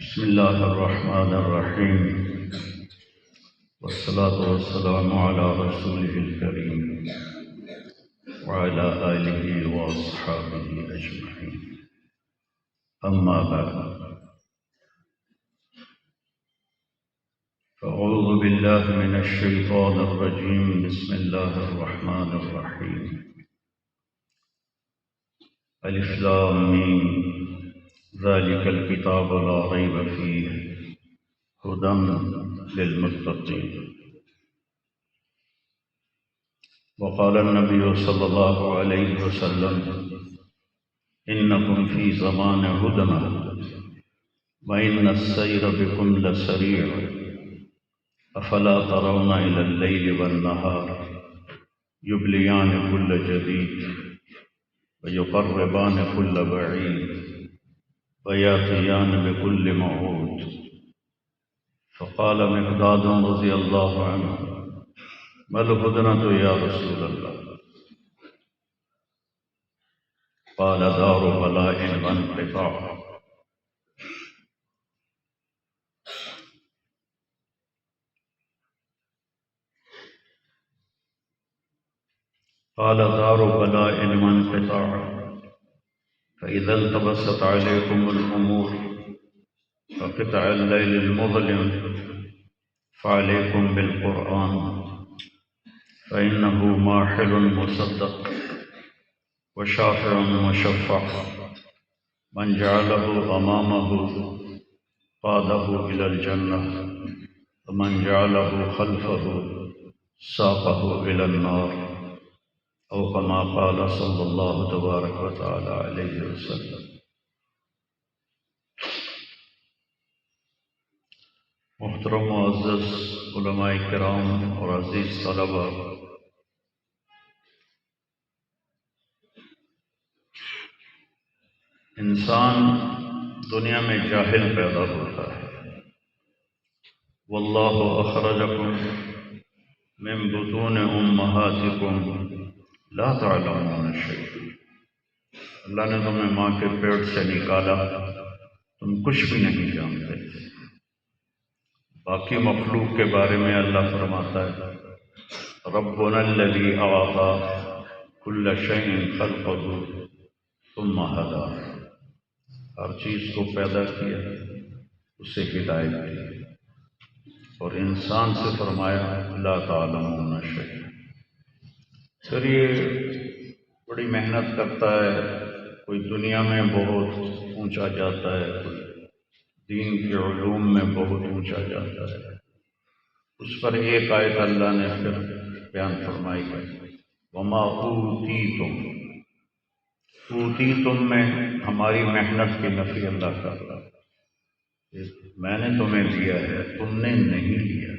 بسم الله الرحمن الرحيم والصلاة والسلام على رسوله الكريم وعلى آله وأصحابه أجمعين أما بعد فأعوذ بالله من الشيطان الرجيم بسم الله الرحمن الرحيم ألف لام ميم ذلك الكتاب لا ريب فيه هدى للمتقين وقال النبي صلى الله عليه وسلم إنكم في زمان هدنة وإن السير بكم لسريع أفلا ترون إلى الليل والنهار يبليان كل جديد ويقربان كل بعيد ويأتيان بكل موعود. فقال مقداد رضي الله عنه ما الهدنة يا رسول الله؟ قال دار بلاء وانقطاع. قال دار بلاء وانقطاع فإذا التبست عليكم الأمور فقطع الليل المظلم فعليكم بالقرآن فإنه ماحل مصدق وشافع مشفع من جعله أمامه قاده إلى الجنة ومن جعله خلفه ساقه إلى النار أو كما قال صلى الله تبارك وتعالى عليه وسلم. محترم معزز علماء کرام اور عزیز طلبہ، انسان دنیا میں جاہل پیدا ہوتا ہے. واللہ اخرجکم من بطون امہاتکم لا تعلمون شیئا. اللہ نے تمہیں ماں کے پیٹ سے نکالا، تم کچھ بھی نہیں جانتے. باقی مخلوق کے بارے میں اللہ فرماتا ہے ربنا الذی اعطی کل شیء خلقہ ثم ہدی. ہر چیز کو پیدا کیا، اسے ہدایت دی، اور انسان سے فرمایا لا تعلمون شیئا. پھر یہ بڑی محنت کرتا ہے، کوئی دنیا میں بہت اونچا جاتا ہے، کوئی دین کے علوم میں بہت اونچا جاتا ہے. اس پر ایک آیت اللہ نے پھر بیان فرمائی ہے وما اوتیتم. اوتیتم میں ہماری محنت کی نفی اللہ کر رہا ہے. میں نے تمہیں دیا ہے، تم نے نہیں لیا.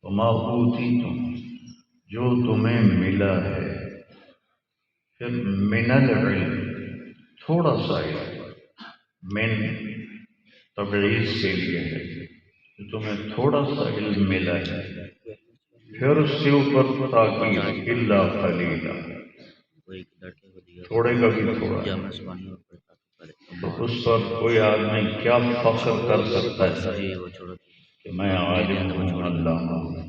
وما اوتیتم جو تمہیں ملا ہے. پھر من العلم تھوڑا سا علم، من تبعیض کے لیے ہے، تمہیں تھوڑا سا علم ملا ہے. پھر اس کے اوپر تاکید الا قلیلا، تھوڑے کا بھی تھوڑا. تو اس پر کوئی آدمی کیا فخر کر سکتا ہے کہ میں عالم ہوں، علامہ ہوں.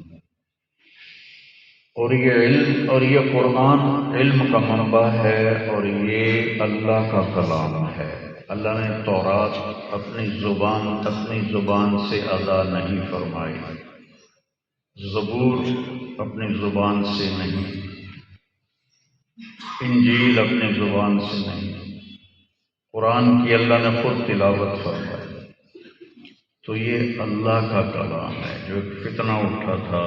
اور یہ علم اور یہ قرآن علم کا منبع ہے، اور یہ اللہ کا کلام ہے. اللہ نے تورات اپنی زبان سے ادا نہیں فرمائی، زبور اپنی زبان سے نہیں، انجیل اپنی زبان سے نہیں، قرآن کی اللہ نے خود تلاوت فرمائی. تو یہ اللہ کا کلام ہے. جو ایک فتنہ اٹھا تھا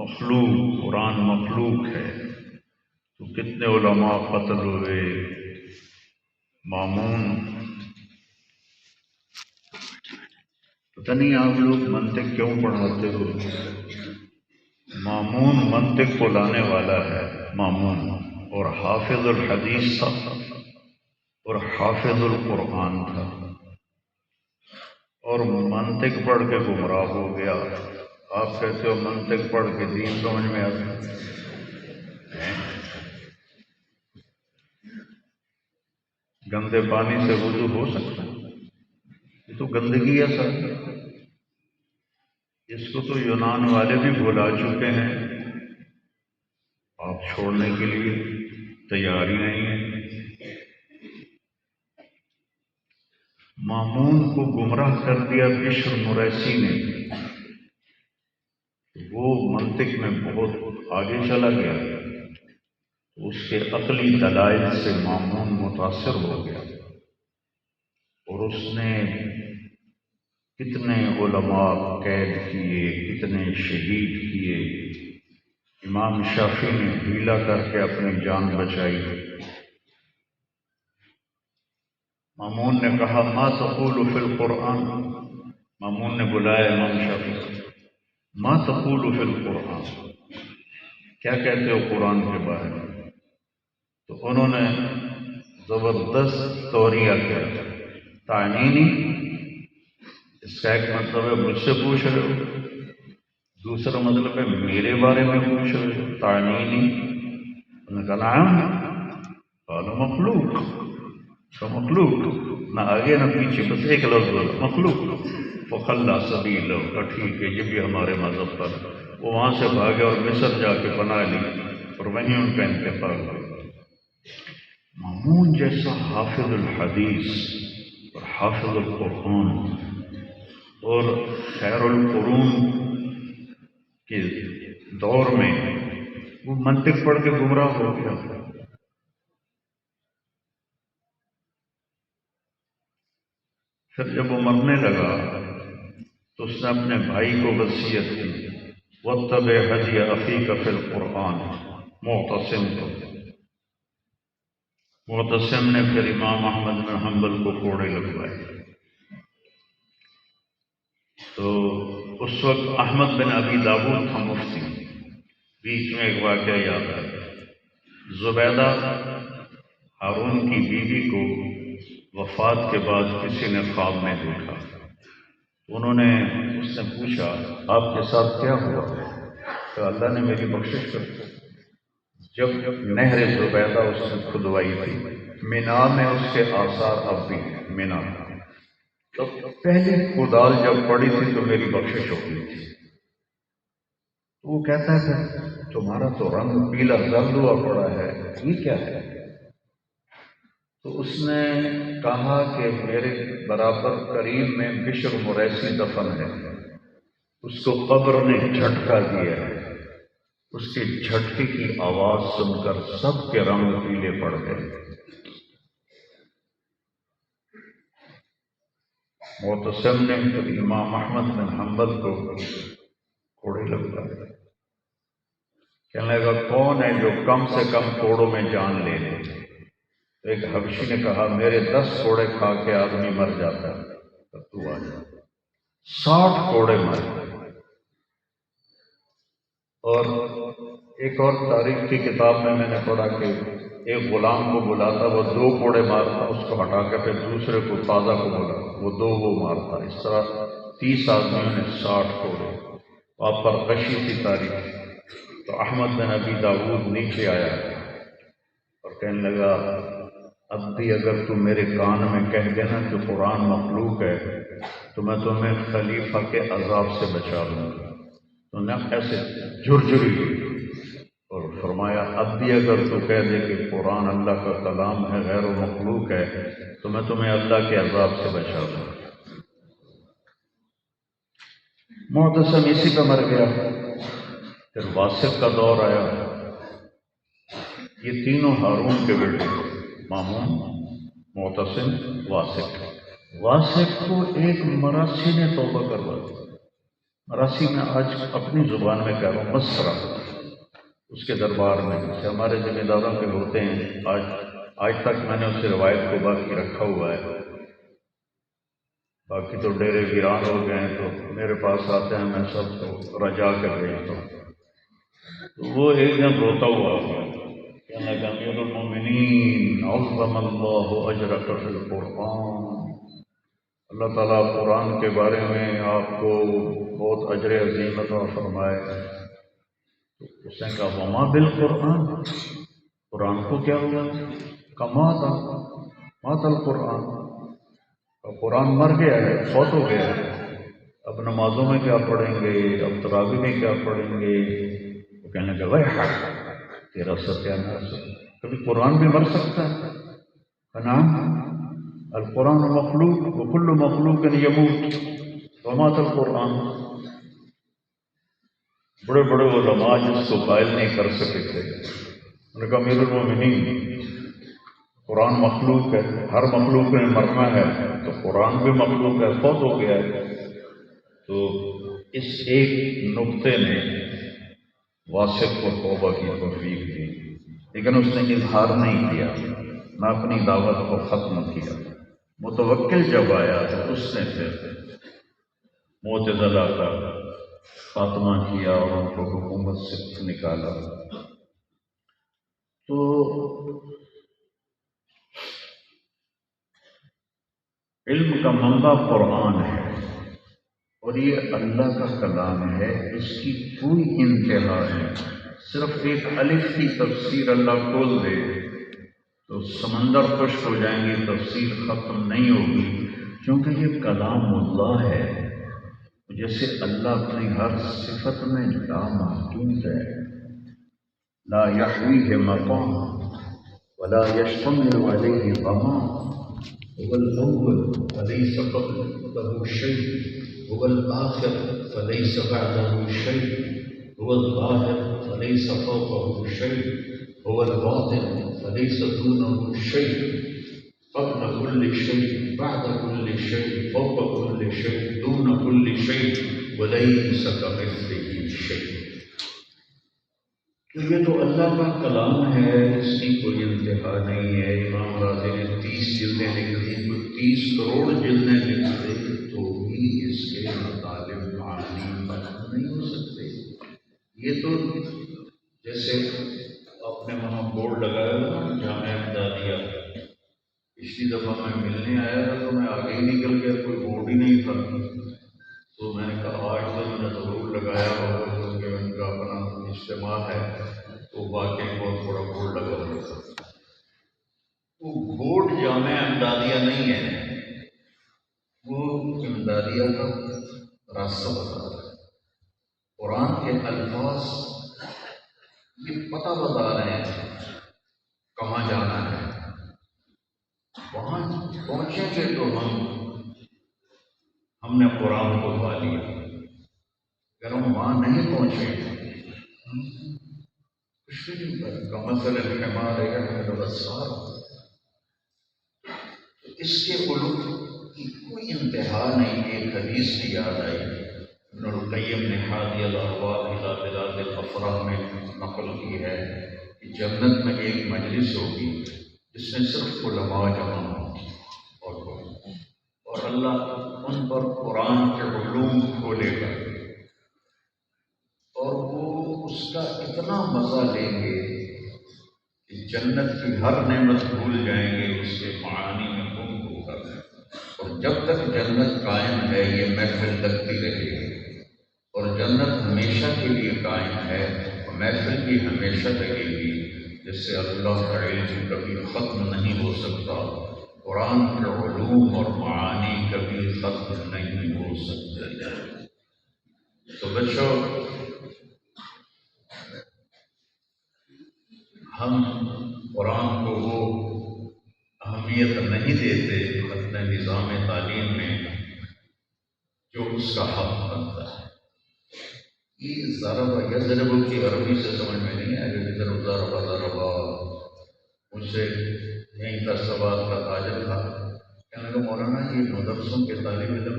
مخلوق، قرآن مخلوق ہے، تو کتنے علماء قتل ہوئے. مامون، پتہ نہیں آپ لوگ منطق کیوں پڑھاتے ہو. مامون منطق کو لانے والا ہے مامون، اور حافظ الحدیث تھا اور حافظ القرآن تھا، اور منطق پڑھ کے گمراہ ہو گیا. آپ کہتے ہو منطق پڑھ کے دین سمجھ میں آتا ہے. گندے پانی سے وضو ہو سکتا ہے؟ یہ تو تو گندگی ہے سر، اس کو تو یونان والے بھی بھلا چکے ہیں، آپ چھوڑنے کے لیے تیار ہی نہیں ہیں۔ مامون کو گمراہ کر دیا بشر مریسی نے، وہ منطق میں بہت آگے چلا گیا، اس کے عقلی دلائل سے مامون متاثر ہو گیا، اور اس نے کتنے علماء قید کیے، کتنے شہید کیے۔ امام شافعی نے ڈھیلا کر کے اپنی جان بچائی۔ مامون نے کہا ما تقول فی القرآن، مامون نے بلایا امام شافعی کو، ما تقول فی القرآن، کیا کہتے ہو قرآن کے بارے میں؟ تو انہوں نے زبردست توریہ کیا، تعنینی، اس کا ایک مطلب ہے مجھ سے پوچھ رہے ہو، دوسرا مطلب ہے میرے بارے میں پوچھ رہے ہو، تعنینی۔ انہوں نے کہا نعم، قال مخلوق، تو مخلوق، نہ آگے نہ پیچھے، بس ایک لفظ بولا مخلوق۔ فخلا سبیلہ، کہا ٹھیک ہے یہ بھی ہمارے مذہب پر۔ وہ وہاں سے بھاگے اور مصر جا کے پناہ لی، اور وہیں ان کا انتقال ہوا۔ مامون جیسا حافظ الحدیث اور حافظ القرآن اور خیر القرون کے دور میں وہ منطق پڑھ کے گمراہ ہو گیا۔ پھر جب وہ مرنے لگا تو اس نے اپنے بھائی کو وصیت کی، واتبع ہدی اخیک فی القرآن، معتصم کو۔ معتصم نے پھر امام احمد بن حنبل کو کوڑے لگوائے۔ تو اس وقت احمد بن ابی داؤد تھا مفتی۔ بیچ میں ایک واقعہ یاد ہے، زبیدہ ہارون کی بیوی کو وفات کے بعد کسی نے خواب میں دیکھا، انہوں نے اس سے پوچھا آپ کے ساتھ کیا ہوا؟ تو اللہ نے میری بخشش کر دی۔ جب نہر زبیدہ اس نے کھدوائی تھی، مینا میں اس کے آثار اب بھی ہیں، مینا تو پہلی کدال جب پڑی تھی تو میری بخشش ہو گئی تھی۔ وہ کہتا ہے تمہارا تو رنگ پیلا زرد ہوا پڑا ہے، یہ کیا ہے؟ تو اس نے کہا کہ میرے برابر قریب میں بشر مریسی دفن ہے، اس کو قبر نے جھٹکا دیا ہے، اس کے جھٹکے کی آواز سن کر سب کے رنگ پیلے پڑ گئے۔ معتصم نے پھر امام احمد بن حنبل کو کوڑے لگوائے۔ کہنے لگا کون ہے جو کم سے کم کوڑوں میں جان لے لے؟ ایک حبشی نے کہا میرے 10 کوڑے کھا کے آدمی مر جاتا ہے، تو آ جا۔ 60 کوڑے مارے۔ اور ایک اور تاریخ کی کتاب میں نے پڑھا کہ ایک غلام کو بلاتا، وہ 2 کوڑے مارتا، اس کو ہٹا کے پھر دوسرے کو تازہ کو بلا، وہ 2 وہ مارتا۔ اس طرح 30 آدمیوں نے 60 کوڑے۔ آپ پر غشی کی تاریخ۔ تو احمد بن ابی داؤد نیچے آیا اور کہنے لگا اب بھی اگر تم میرے کان میں کہہ دینا کہ قرآن مخلوق ہے تو میں تمہیں خلیفہ کے عذاب سے بچا لوں گا۔ تو نے ایسے جھرجھری اور فرمایا اب بھی اگر تو کہہ دے کہ قرآن اللہ کا کلام ہے، غیر و مخلوق ہے، تو میں تمہیں اللہ کے عذاب سے بچا دوں گا۔ معتصم اسی پہ مر گیا۔ پھر واسق کا دور آیا۔ یہ تینوں ہارون کے بیٹے، مامون، معتصم، واسق۔ واسق کو ایک مراسی نے توبہ کروا دی۔ مراسی میں آج اپنی زبان میں کہہ رہا ہوں، مسرا، اس کے دربار میں جیسے ہمارے ذمہ داروں کے ہوتے ہیں، آج تک میں نے اسے روایت کو باقی رکھا ہوا ہے۔ باقی تو ڈیرے ویران ہو گئے ہیں، تو میرے پاس آتے ہیں، میں سب کو رجا کر بھیجتا ہوں۔ تو وہ ایک دن روتا ہوا کہنے لگا امیر المومنین عظم اللہ اجرک فی القرآن، اللہ تعالیٰ قرآن کے بارے میں آپ کو بہت اجر عظیم عطا فرمائے۔ اس نے کہا وما بالقرآن، قرآن کو کیا ہوا؟ کما تھا مات القرآن، اور قرآن مر گیا ہے، فوت ہو گیا ہے، اب نمازوں میں کیا پڑھیں گے، اب تراویح میں کیا پڑھیں گے؟ وہ کہنے لگا وہ تیرا ستیہ ناش، کبھی قرآن بھی مر سکتا ہے نا؟ القرآن مخلوق وکل مخلوق یموت ومات القرآن۔ بڑے بڑے علماء جس کو قائل نہیں کر سکے تھے، انہوں نے کہا امیر المومنین قرآن مخلوق ہے، ہر مخلوق نے مرنا ہے، تو قرآن بھی مخلوق ہے، فوت ہو گیا ہے۔ تو اس ایک نقطے نے واصف کو توبہ کی توفیق دی، لیکن اس نے اظہار نہیں کیا، نہ اپنی دعوت کو ختم کیا۔ متوکل جب آیا تو اس نے پھر معتزلہ کا خاتمہ کیا اور ان کو حکومت سے نکالا۔ تو علم کا منبع قرآن ہے اور یہ اللہ کا کلام ہے، اس کی کوئی انتہا نہیں۔ صرف ایک الف کی تفسیر اللہ کھول دے تو سمندر خشک ہو جائیں گے، تفسیر ختم نہیں ہوگی، کیونکہ یہ کلام اللہ ہے۔ جیسے اللہ اپنی ہر صفت میں لامحدود ہے، لا یحویہ مقام ولا یشتمل علیہ ظمآن، هو الأول فليس قبله شيء، هو الآخر فليس بعده شيء، هو الظاهر فليس فوقه شيء، هو الباطن فليس دونه شيء، قبل كل شيء بعد كل شيء فوق كل شيء دون كل شيء وليس كمثله شيء۔ تو یہ تو اللہ کا کلام ہے، اس کی کوئی انتہا نہیں ہے۔ امام راضی نے 30 جلدیں لکھی، کوئی 30 کروڑ جلدیں لکھ دی تو بھی اس کے مطالب معانی ختم نہیں ہو سکتے۔ یہ تو جیسے آپ نے وہاں بورڈ لگایا نا جامعہ امدادیہ، پچھلی دفعہ میں ملنے آیا تھا تو میں آگے ہی نکل گیا، کوئی بورڈ ہی نہیں تھا، تو میں نے کہا آج تو میں نے ضرور لگایا ہوگا کیونکہ ان کا اپنا اجتماع ہے، تو واقعی بہت بڑا بورڈ لگا ہوا تھا۔ وہ بورڈ جامعہ امدادیہ نہیں ہے، وہ امدادیہ کا راستہ بتا رہا ہے، قرآن کے الفاظ یہ پتہ بتا رہے ہیں کہاں جانا ہے۔ وہاں پہنچیں گے تو ہم نے قرآن کو پا لیا، اگر ہم وہاں نہیں پہنچے کچھ بھی نہیں پتا۔ کمثل الحمار يحمل اسفارا، اس کے علوم کی کوئی انتہا نہیں۔ ایک حدیث بھی یاد آئی، ابن القیم نے ہادی الارواح الی بلاد الافراح میں نقل کی ہے کہ جنت میں ایک مجلس ہوگی جس میں صرف علماء جمع ہوں گے اور اللہ ان پر قرآن کے علوم کھولے گا اور وہ اس کا اتنا مزہ لیں گے کہ جنت کی ہر نعمت بھول جائیں گے، اس کے معانی میں گم ہو کر۔ اور جب تک جنت قائم ہے یہ محفل لگتی رہے گی، اور جنت ہمیشہ کے لیے قائم ہے، محفل بھی ہمیشہ لگے گی، جس سے اللہ کا علم کبھی ختم نہیں ہو سکتا، قرآن کے علوم اور معانی کبھی ختم نہیں ہو سکتے۔ تو بچوں، ہم قرآن کو وہ اہمیت نہیں دیتے اپنے نظام تعلیم میں جو اس کا حق بنتا ہے۔ یہ ضرب یضرب کی عربی سے سمجھ میں نہیں آئے گا، ضرب ضربا مجھ سے یہیں فیصلآباد کا تاجر تھا، کہنے لگا مولانا یہ مدرسوں کے طالب علم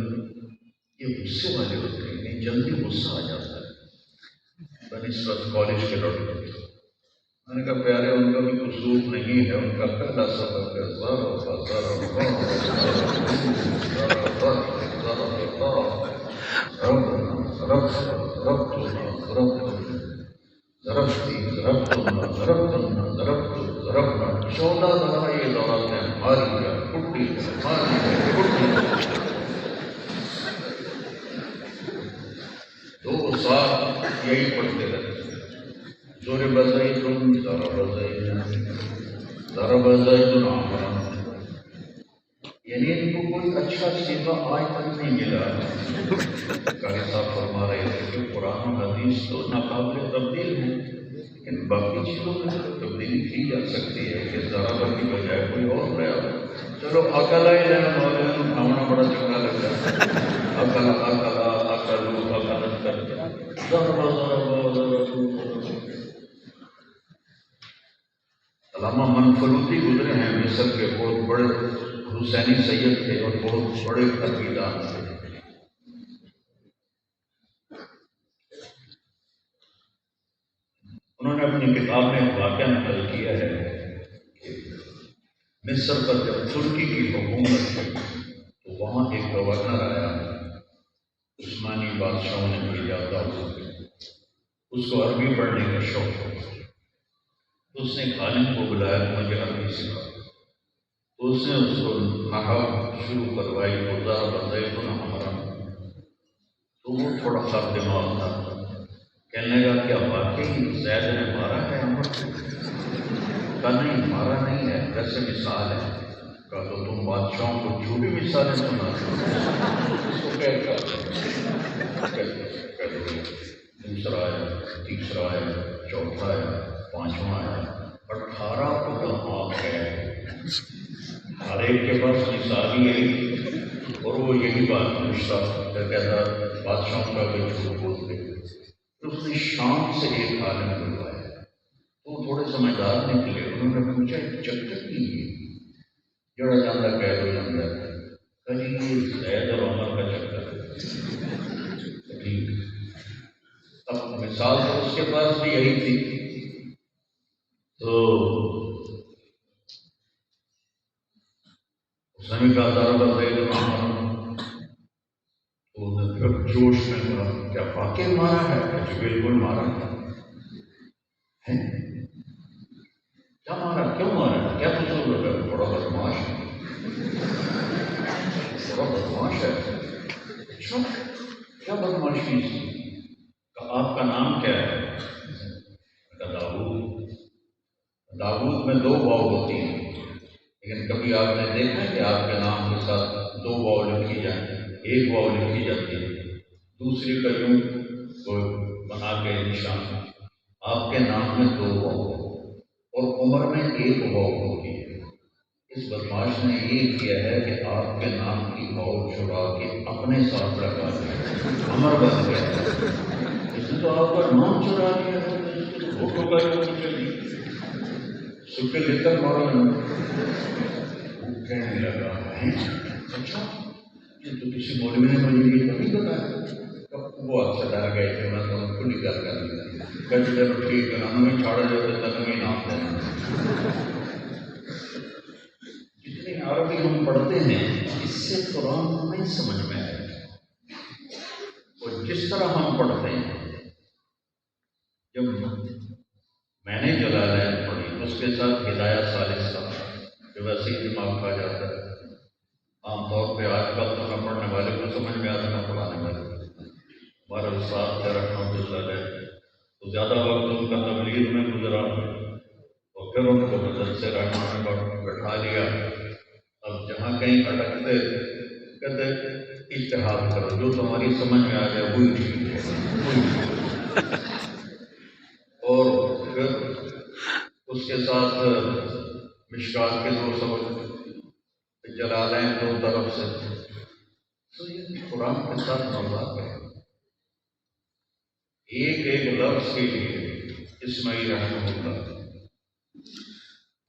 یہ غصے والے ہوتے ہیں، جلدی غصہ آ جاتا ہے۔ بنسبت کالج کے لڑکے، میں نے کہا پیارے ان کا بھی قصور نہیں ہے، ان کا پہلا سبق ہے ضربنا 14 دفعہ یہ دورات نے ماری گیا، کٹی ماری گیا، 2 سال یہی پڑھتے رہتے۔ ضرب زید ضرب زید ضرب زید عمرا، یعنی ان کو کوئی اچھا آج نہیں ملا. قاری صاحب فرما رہے تھے کہ قرآن و حدیث تو ناقابل تبدیل ہیں، لیکن باقی چیزوں میں تو تبدیلی کی جا سکتی ہے کہ ذرا کی بجائے کوئی اور رہا. چلو اکلا ہی لینا مولانا کھانا بڑا چنگا لگتا ہے. اکلا اکلا اکلو اکلت کرتے علامہ منفلوطی گزرے ہیں مصر کے، بہت بڑے حسینی سید تھے اور بہت بڑے عقیدان تھے. انہوں نے اپنی کتاب میں ایک واقعہ نقل کیا ہے کہ مصر پر جب ترکی کی حکومت تھی تو وہاں ایک گورنر آیا، عثمانی بادشاہوں نے بھیجا تھا. اس کو عربی پڑھنے کا شوق تھا. تو اس نے خادم کو بلایا کہ مجھے عربی سکھا. تو اس نے اس کو نحو شروع کروائی، وضاحت زید ہمارا. تو وہ تھوڑا سا دماغ تھا، کہنے لگا کیا واقعی زید نے مارا ہے عمر کو؟ کہا نہیں مارا نہیں ہے، ویسے مثال ہے. کہا تو تم بادشاہوں کو جھوٹی مثالیں سناتے ہو. اس کو دوسرا آیا، تیسرا آیا، چوتھا آیا، پانچواں آیا، 18 علماء ہے، ہر ایک کے پاس مثال یہی، اور وہ یہی بات پوچھتا کہتا بادشاہوں کا بھی جھوٹ بولتے. اس نے شام سے ایک عالم بلوایا، وہ تھوڑے سمجھدار نکلے. انہوں نے پوچھا چکر کی جڑا جانا کہہ دو جانا ہے. کہیں یہ زید اور عمر کا چکر ہے. ٹھیک، اب مثال تو اس کے پاس بھی یہی تھی. تو اس نے بھی کہا دارا زید اور عمر. تو انہوں نے پھر جوش میں کہا کیا واقعی مارا ہے؟ کہ بالکل مارا ہے. کیا مارا؟ کیوں مارا؟ کیا قصور ہے؟ بڑا بدماش ہے، بڑا بدماش ہے. اچھا کیا بدماشی تھی؟ کہ آپ کا نام کیا ہے؟ کہ داؤد. داؤد میں 2 واو ہوتی ہیں، لیکن کبھی آپ نے دیکھا ہے کہ آپ کے نام کے ساتھ 2 واو لکھی جائیں؟ ایک واو لکھی جاتی ہے، دوسری کا یوں بنا کے نشان. آپ کے نام میں 2 واو اور عمر میں 1 واو ہوتی ہے. اس بدماش نے یہ کیا ہے کہ آپ کے نام کی واو چھڑا کے اپنے ساتھ لگا دیا، عمر بن گیا. اس نے تو آپ کا نام چرا لیا ہے، فوٹو کا سکے لے کر مارا. وہ کہنے لگا اچھا یہ تو کسی مولوی نے مجھے یہ کبھی بتایا. وہ آپ سے ڈر گئے تھے، میں تو کھلی گل کر دیا. کہتے چلو ٹھیک ہے نام میں چھاڑا جائے تو تنوی نام دینا. جتنی عربی ہم پڑھتے ہیں اس سے قرآن نہیں سمجھ میں آئے. اور جس طرح ہم پڑھتے ہیں، جب میں نے جلالین پڑھی اس کے ساتھ ہدایہ ثالثہ جو ویسے ہی دماغ کھا جاتا ہے. عام طور پہ آج کل تو نہ پڑھنے والے کو سمجھ میں آتا نہ پڑھانے والے. ہمارے استاد کا رحمۃ اللہ علیہ تو زیادہ وقت ان کا تبلیغ میں گزرا اور پھر ان کو مدرسے رحمہ میں بٹھا لیا. اب جہاں کہیں اٹکتے کہتے اجتہاد کرو، جو تمہاری سمجھ میں آ جائے وہی ٹھیک ہے. اور پھر اس کے ساتھ مشکات کے 2 سبق، جلالین 2 طرف سے. تو یہ قرآن کے ساتھ مذاق ہے. ایک ایک لفظ کے لیے اسماعیل رحمہ اللہ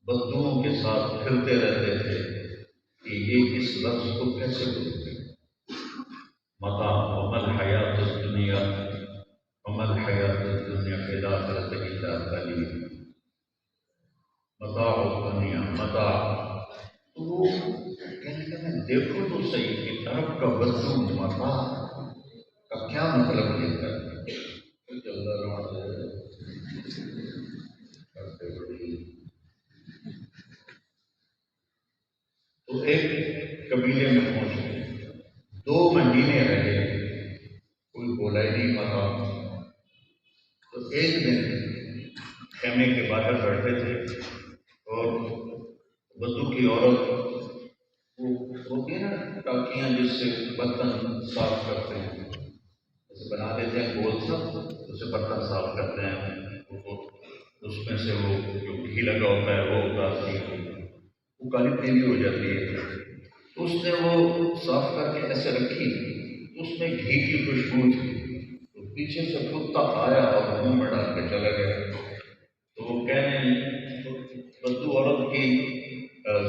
بددعاؤں کے ساتھ پھرتے رہتے تھے کہ یہ اس لفظ کو کیسے بولتے ہیں. متا ومل حیات الدنیا ومل حیات الدنیا فی الآخرۃ الا قلیل. متاع الدنیا متاع. تو وہ کہنے لگا دیکھو تو صحیح کہ عرب کا بدو متاع کا کیا مطلب لیتا ہے. تو ایک قبیلے میں پہنچے، 2 مہینے رہے، کوئی بولا ہی نہیں متا. تو ایک دن خیمے کے باہر بیٹھے تھے اور بدو کی عورت وہ ہوتی ہے نا ٹاکیاں جس سے برتن صاف کرتے ہیں، جیسے بنا دیتے ہیں گول سا، اسے برتن صاف کرتے ہیں، اس میں سے وہ جو گھی لگا ہوتا ہے وہ اتارتی ہے، وہ کالی پیلی ہو جاتی ہے، تو اس نے وہ صاف کر کے ایسے رکھی، اس میں گھی کی خوشبو تھی، تو پیچھے سے کتا آیا اور منہ میں ڈال کے چلا گیا، تو وہ کہنے بدو عورت کی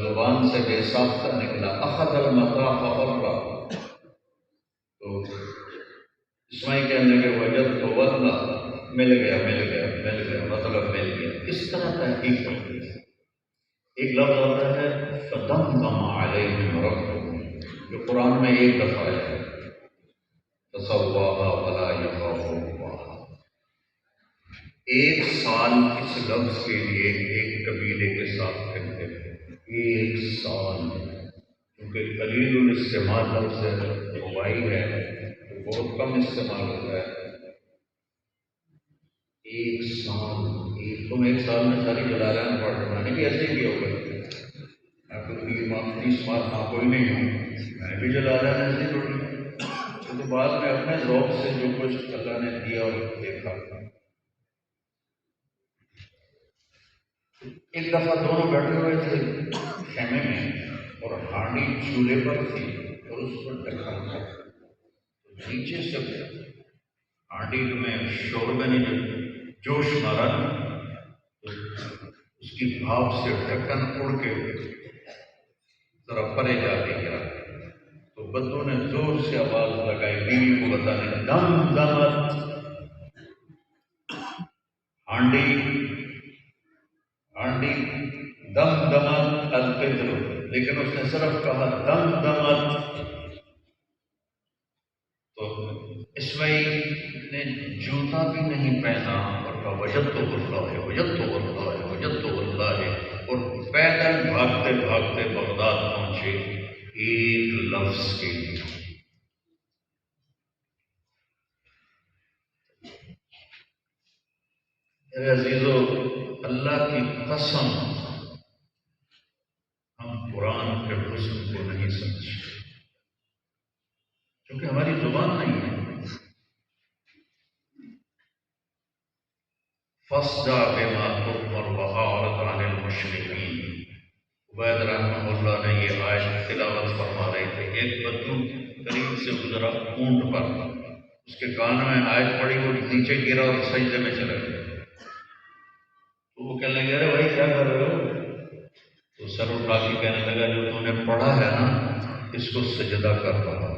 زبان سے بے ساختہ نکلا، اخذ المطاف ففرا، تو اسماعیل کہنے لگے وجد تو واللہ، مل گیا مل گیا مل گیا، مطلب مل گیا۔ اس طرح تحقیق ہوتی ہے۔ ایک لفظ آتا ہے فدمدم علیہم ربہم، جو قرآن میں ایک دفعہ ہے، فسواہا ولا یخاف عقباہا۔ ایک سال اس لفظ کے لیے ایک قبیلے کے ساتھ کہتے ہیں، ایک سال، کیونکہ قلیل الاستعمال لفظ رباعی ہے تو بہت کم استعمال ہوتا ہے۔ ایک سال، تم ایک سال میں ساری جلالان پڑھ رہا ہے کہ ایسے ہی ہوگا، میں تو 30 ماہ ہاں کوئی نہیں ہوں، میں بھی جلالان ایسے پڑھی، تو بعد میں اپنے ذوق سے جو کچھ اللہ نے دیا اور دیکھا۔ ایک دفعہ دونوں بیٹھے ہوئے تھے خیمے میں، اور ہانڈی چولہے پر تھی اور اس پر ڈھکن تھا، تو نیچے سے ہانڈی میں شوربے نے جوش مارا، تو اس کی بھاپ سے ڈھکن اڑ کے ذرا پرے جا کے گرا، تو بدو نے زور سے آواز لگائی بیوی کو بتانے، دم دمت، ہانڈی دم دمت القدر، لیکن اس نے صرف کہا دم دمت، تو اسماعیل نے جوتا بھی نہیں پہنا اور کہا وجدت اللہ ہے وجدت اللہ ہے وجدت اللہ ہے، اور پیدل بھاگتے بھاگتے بغداد پہنچے ایک لفظ کے لیے۔ میرے عزیزو، اللہ کی قسم ہم قرآن کے حسن کو نہیں سمجھتے، کیونکہ ہماری زبان نہیں ہے۔ فَاصْدَعْ بِمَا تُؤْمَرُ وَأَعْرِضْ عَنِ الْمُشْرِكِينَ۔ عبید رحمہ اللہ نے یہ آیت تلاوت فرما رہے تھے، ایک بدو قریب سے گزرا اونٹ پر، اس کے کان میں آیت پڑی، وہ نیچے گرا اور سجدے میں چلا گیا، تو وہ کہنے لگے ارے بھائی کیا کر رہے ہو؟ تو سر اٹھا کے کہنے لگا جو تم نے پڑھا ہے نا اس کو سجدہ کر رہا،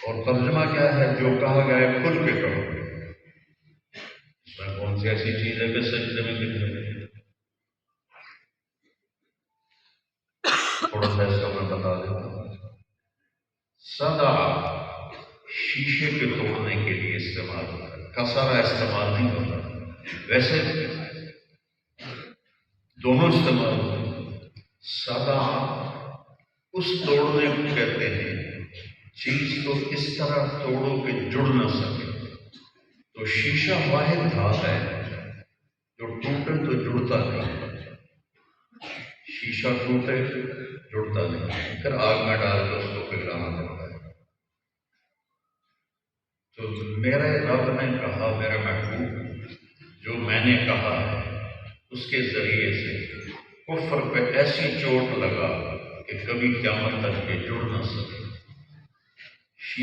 اور ترجمہ کیا ہے؟ جو کہا گیا ہے کھل کے کہو، اس میں کون سی ایسی چیز ہے کہ سجدے میں گر جائے؟ تھوڑا سا اس کا میں بتا دیتا ہوں۔ صدا شیشے کے توڑنے کے لیے استعمال ہوتا ہے، کسرہ استعمال نہیں ہوتا، ویسے دونوں استعمال ہوتے ہیں۔ صدا اس توڑنے کو کہتے ہیں چیز کو اس طرح توڑو کہ جڑ نہ سکے، تو شیشہ واحد دھات ہے جو ٹوٹے تو جڑتا نہیں، شیشہ ٹوٹے جڑتا نہیں، پھر آگ میں ڈال کے اس کو پگھلانا پڑتا ہے۔ تو میرے رب نے کہا، میرے محبوب جو میں نے کہا ہے اس کے ذریعے سے کفر پہ ایسی چوٹ لگا کہ کبھی قیامت تک یہ جڑ نہ سکے۔